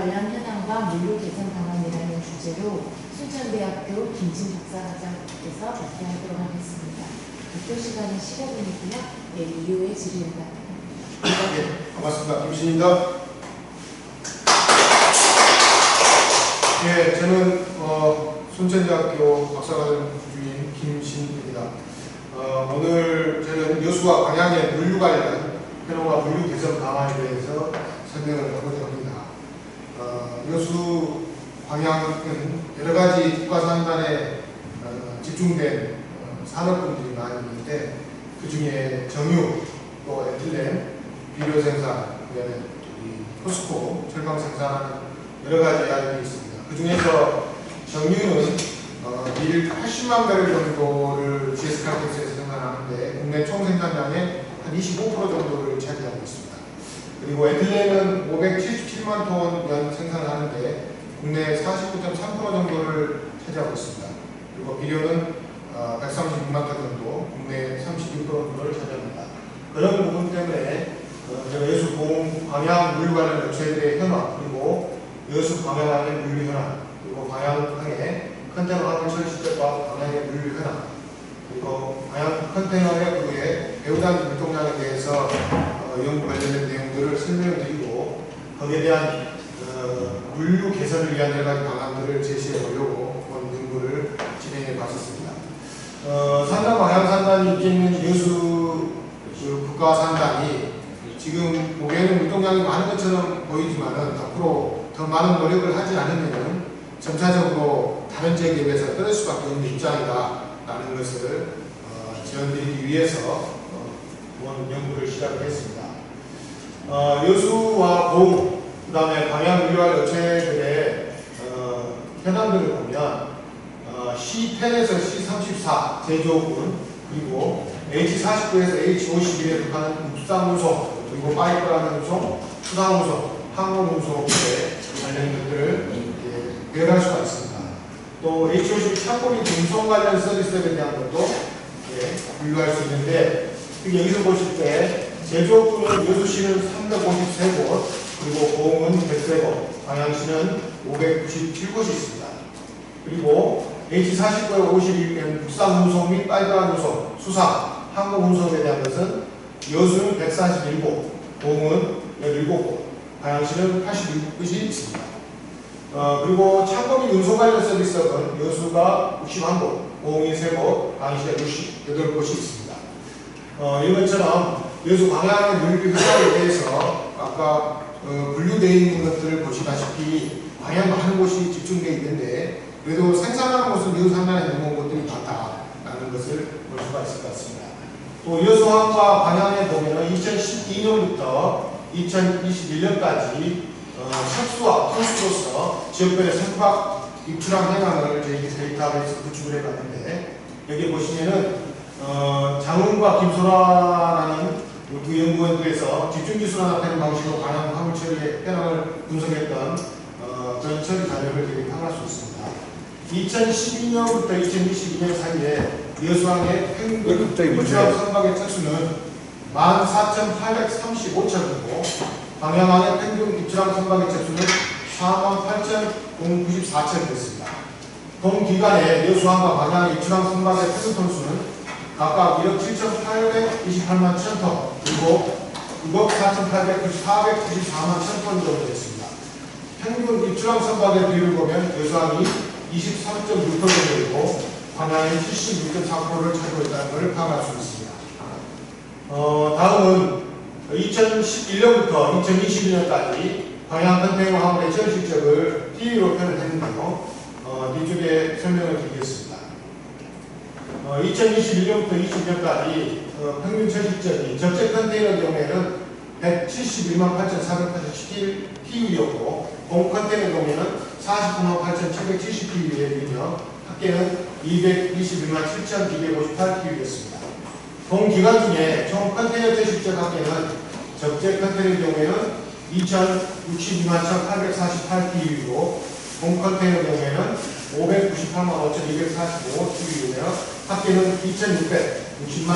관련 현황과 물류 개선 방안이라는 주제로 순천대학교 김진 박사과장께서 발표하도록 하겠습니다. 발표 시간은 15분이고요. 네, 이후에 질의응답. 네, 반갑습니다. 김신입니다. 네, 저는 순천대학교 박사과정 주인 김신입니다. 오늘 저는 여수와 광양의 물류 관련 현황과 물류 개선 방안에 대해서 설명을 하고자 합니다. 여수, 광양은 여러 가지 국가산단에 집중된 산업군들이 많이 있는데 그 중에 정유, 또 에틸렌, 비료 생산, 그다음에 포스코, 철강 생산하는 여러 가지 아이들이 있습니다. 그 중에서 정유는 일 80만 배럴 정도를 GS칼텍스에서 생산하는데 국내 총 생산량의 한 25% 정도를 차지하고 있습니다. 그리고 에틸렌은 577만 톤 연 생산하는데 국내 49.3% 정도를 차지하고 있습니다. 그리고 비료는 136만 톤 정도, 국내 32% 정도를 차지합니다. 그런 부분 때문에 여수 광양 물류 관련 업체들의 현황, 그리고 여수 광양항의 물류 현황, 그리고 광양항의 컨테이너 화물 처리 시설과 광양의 물류 현황, 그리고 광양 컨테이너의 그의 배후단 물동량에 대해서 연구 관련된 내용들을 설명드리고 거기에 대한 물류 개선을 위한 여러 가지 방안들을 제시해 보려고 본 연구를 진행해 봤었습니다. 산단 광양산단이 있게 있는 여수 국가산단이 지금 보기에는 물동량이 많은 것처럼 보이지만은 앞으로 더 많은 노력을 하지 않으면 점차적으로 다른 지역에 비해서 떨어질 수밖에 없는 입장이다라는 것을 지원드리기 위해서 본 연구를 시작을 했습니다. 여수와 고흥, 그 다음에 광양 물류할 업체들의 현황들을 보면 C10에서 C34 제조군, 그리고 H49에서 H51에 속하는 육상운송, 그리고 파이프라는 운송, 수상운송, 항공운송에 관련 것들을 배열할 수가 있습니다. 또 H50 창고비 운송 관련 서비스에 대한 것도 분류할 수 있는데, 여기서 보실 때 제조군은 여수시는 353곳, 그리고 고흥은 103곳, 광양시는 597곳이 있습니다. 그리고 H49에 51은 국상운송 및 빨간 운송, 수상, 항공운송에 대한 것은 여수는 141곳, 고흥은 17곳, 광양시는 81곳이 있습니다. 그리고 창고 및 운송 관련 서비스는 여수가 61곳, 고흥이 3곳, 광양시가 68곳이 있습니다. 이런 것처럼 여수 광양의 물류 현황에 대해서 아까 분류되어 있는 것들을 보시다시피 광양 많은 곳이 집중되어 있는데 그래도 생산하는 곳은 여수 산단에 있는 곳들이 많다라는 것을 볼 수가 있을 것 같습니다. 또 여수항과 광양에 보면 2012년부터 2021년까지 척수와 통수로서 지역별의 선박 입출항 현황을 저희 데이터베이스 구축을 해봤는데 여기 보시면은 장훈과 김소라라는 두 연구원들에서 집중지수나 나타내는 방식으로 광양 화물 처리의 현황을 분석했던 그런 처리 자료를 저희 확인할 수 있습니다. 2012년부터 2022년 사이에 여수항의 평균 입출항 선박의 척수는 14,835척이고 광양항의 평균 입출항 선박의 척수는 48,094척이었습니다. 동기간에 여수항과 광양의 입출항 선박의 평균 톤수는 각각 1억 7,828만 1,000톤, 그리고 6억 4,494만 1,000톤 정도 됐습니다. 평균 입출항 선박의 비율을 보면 여수항이 23.6%이고 광양이 76.4%를 차지하고 있다는 것을 파악할 수 있습니다. 다음은 2011년부터 2022년까지 광양 컨테이너 화물의 처리 실적을 TV로 표현했는데요. 뒤쪽에 설명을 드리겠습니다. 2021년부터 2022년까지 평균 처리실적이 적재 컨테이너 경우에는 171만 8,487 TU였고 공 컨테이너 경우에는 49만 8,770 TU이며 합계는 221만 7,258 TU였습니다. 동 기간 중에 총 컨테이너 처리실적 합계는 적재 컨테이너 경우에는 2,062만 1,848 TU이고 공 컨테이너 경우에는 598만 5,245 TU이며 합계는 2,660만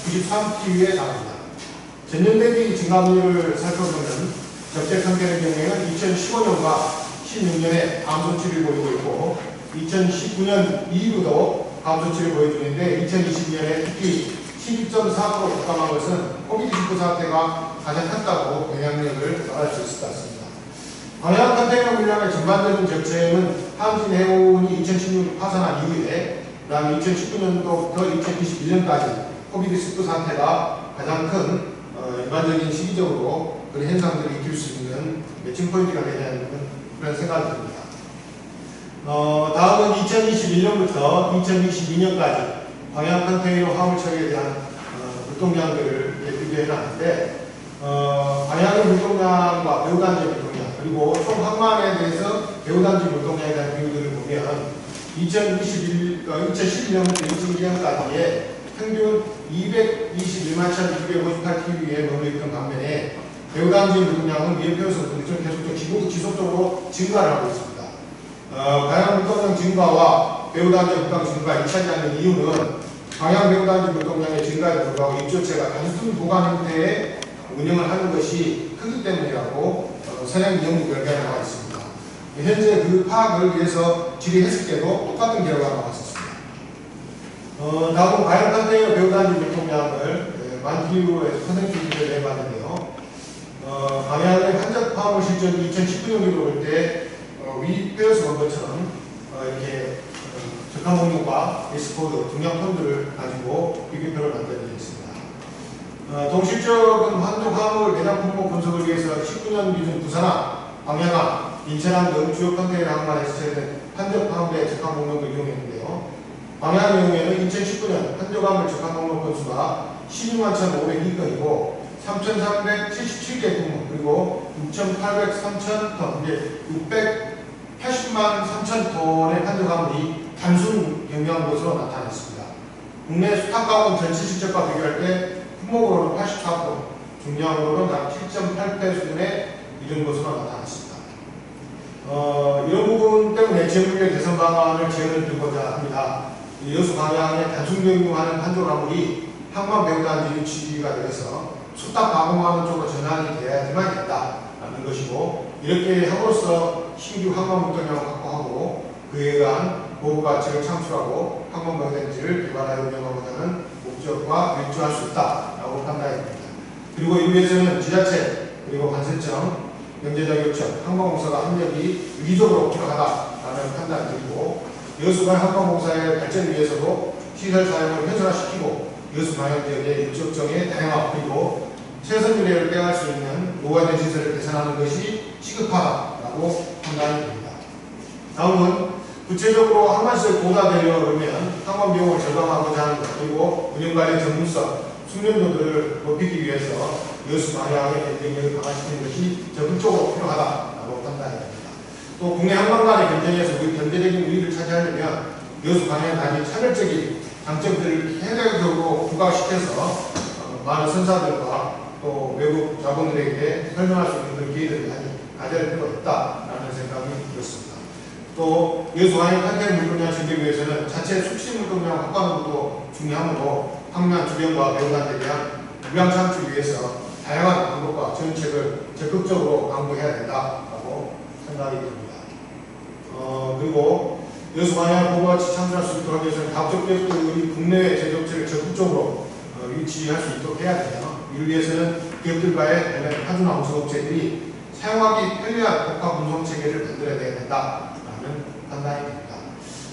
7,093 TU에 달합니다. 전년 대비 증가율을 살펴보면 적재 상태의 경우에는 2015년과 16년에 감소치를 보이고 있고 2019년 이후도 감소치를 보여주는데 2020년에 특히 12.4% 급감한 것은 코비드19 사태가 가장 컸다고 영향력을 말할 수 있을 것 같습니다. 방향 컨테이너 물량의 전반적인 적재는 한진해운이 2016년 파산한 이후에 그 다음에 2019년도부터 2021년까지 코비드19 사태가 가장 큰 일반적인 시기적으로 그런 현상들을 익힐 수 있는 매칭 포인트가 되냐는 그런 생각이 듭니다. 다음은 2021년부터 2022년까지 방향 컨테이너 화물 처리에 대한 물동량들을 비교해 놨는데 방향의 물동량과 배후단지 물동량 그리고 총 항만에 대해서 배후단지 물동량에 대한 비율들을 보면 2011년부터 2021년까지의 평균 221만 1,658TB에 머물러있던 반면에 배후단지 물동량은 위에 표에서 계속 지속적으로 증가를 하고 있습니다. 방향 물동량 증가와 배후단지 물동량 증가가 일치하지 않는 이유는 방향 배후단지 물동량의 증가에 불구하고 입조체가 단순 보관 형태의 운영을 하는 것이 크기 때문이라고 선행 연구 결과가 나와 있습니다. 현재 그 파악을 위해서 질의했을 때도 똑같은 결과가 나왔었습니다. 다음은 방향 컨테이너 배후단지 물동량을 만티유에서 컨센트를 내봤는데요. 방향의 한적 화물 실적이 2019년으로 볼 때 위 표에서 본 것처럼 이렇게 적합 목록과 리스코드, 중량 폰들을 가지고 비교표를 만들어드렸습니다. 동실적은 한국 화물 대량 품목 분석을 위해서 19년 기준 부산항, 방향항, 인천항 등 주요 컨테이너 항만에서 제외된 한적 화물의 적합 목록을 이용했는데요. 방향의 경우에는 2019년 한적 화물 적합 목록 건수가 16만 1,502건이고 3,377개 품목 그리고 6,803천 이제 680만 3천 톤의 한적 화물이 단순 경유한 것으로 나타났습니다. 국내 수탁 가공 전체 실적과 비교할 때 품목으로는 84%, 중량으로는 약 7.8배 수준에 이른 것으로 나타났습니다. 이런 부분 때문에 지역물류 개선 방안을 제안을 드리고자 합니다. 여수 방향에 단순 경유하는 한적 화물이 항만 배후단지 유치가 되어서 수탁 가공하는 쪽으로 전환이 돼야지만 된다라는 것이고 이렇게 함으로써 신규 항만 물동량을 확보하고 그에 의한 고부가치를 창출하고 항만 배후단지를 개발하여 운영하고자 하는 목적과 일조할 수 있다라고 판단합니다. 그리고 이 위해서는 지자체 그리고 관세청, 경제적 요청, 항공공사가 협력이 유기적으로 필요하다라는 판단을 드리고 여수관 항공공사의 발전을 위해서도 시설 사용을 현실화시키고 여수 방향 지역의 육적정의 다양화 그리고 최선율을 빼갈 수 있는 노후화된 시설을 개선하는 것이 시급하다라고 판단이 됩니다. 다음은 구체적으로 항만시설 고도화되려면 항만 비용을 절감하고자 하는 것 그리고 운영관리 전문성, 숙련도들을 높이기 위해서 여수 방향의 경쟁력을 강화시키는 것이 적극적으로 필요하다라고 판단이 됩니다. 또 국내 항만 간의 경쟁에서 경제적인 우위를 차지하려면 여수 방향 단위 차별적인 장점들을 해외적으로 부각시켜서 많은 선사들과 또 외국 자본들에게 설명할 수 있는 그런 기회들을 많이 가져야 할 필요가 있다라는 생각이 들었습니다. 또 여수 방향 컨테이너 물동량 증기 위해서는 자체 숙식 물동량 확보하는 것도 중요하므로 항만 주변과 배후단지에 대한 물량 창출 위해서 다양한 방법과 정책을 적극적으로 강구해야 된다라고 생각이 듭니다. 그리고 여수 방향 고부가치 창출할 수 있도록 하기 위해서는 각종 기업들이 국내외 제조업체를 적극적으로 유치할 수 있도록 해야 되며 이를 위해서는 기업들과의 관련 파주나 운송업체들이 사용하기 편리한 복합 운송 체계를 만들어야 된다라는 판단이 됩니다.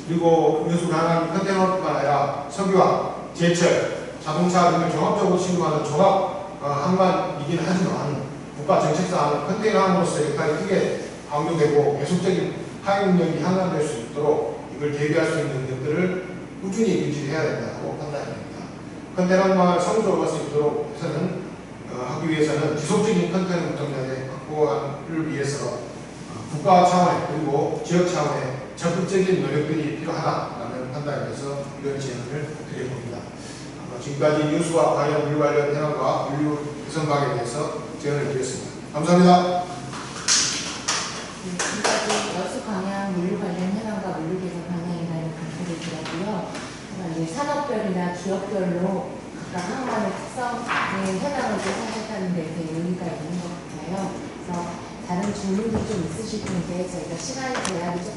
그리고 여수 방향 컨테이너뿐만 아니라 석유화, 제철, 자동차 등을 종합적으로 취급하는 종합 항만이긴 하지만 국가 정책상 컨테이너 항으로서 역할이 크게 강조되고 계속적인 하위 능력이 향상될 수 있도록 이걸 대비할 수 있는 것들을 꾸준히 유지해야 된다고 판단이 됩니다. 컨테이너 항만을 성적으로 할 수 있도록 해서는 하기 위해서는 지속적인 컨테이너 물동량의 확보를 위해서 국가 차원의 그리고 지역 차원의 적극적인 노력들이 필요하다라는 판단에 대해서 이런 제안을 드려봅니다. 지금까지 여수와 방향 물류 관련 현황과 물류 개선 방안에 대해서 제안을 드렸습니다. 감사합니다. 지금까지 여수 방향 물류 관련 현황과 물류 개선 방향이라는 강의를 드렸고요. 산업별이나 기업별로 각각 항만의 특성의 현황을 조사하셨다는 데 의미가 있는 것 같아요. 그래서 다른 질문도 좀 있으실 텐데 저희가 시간 제약이 조금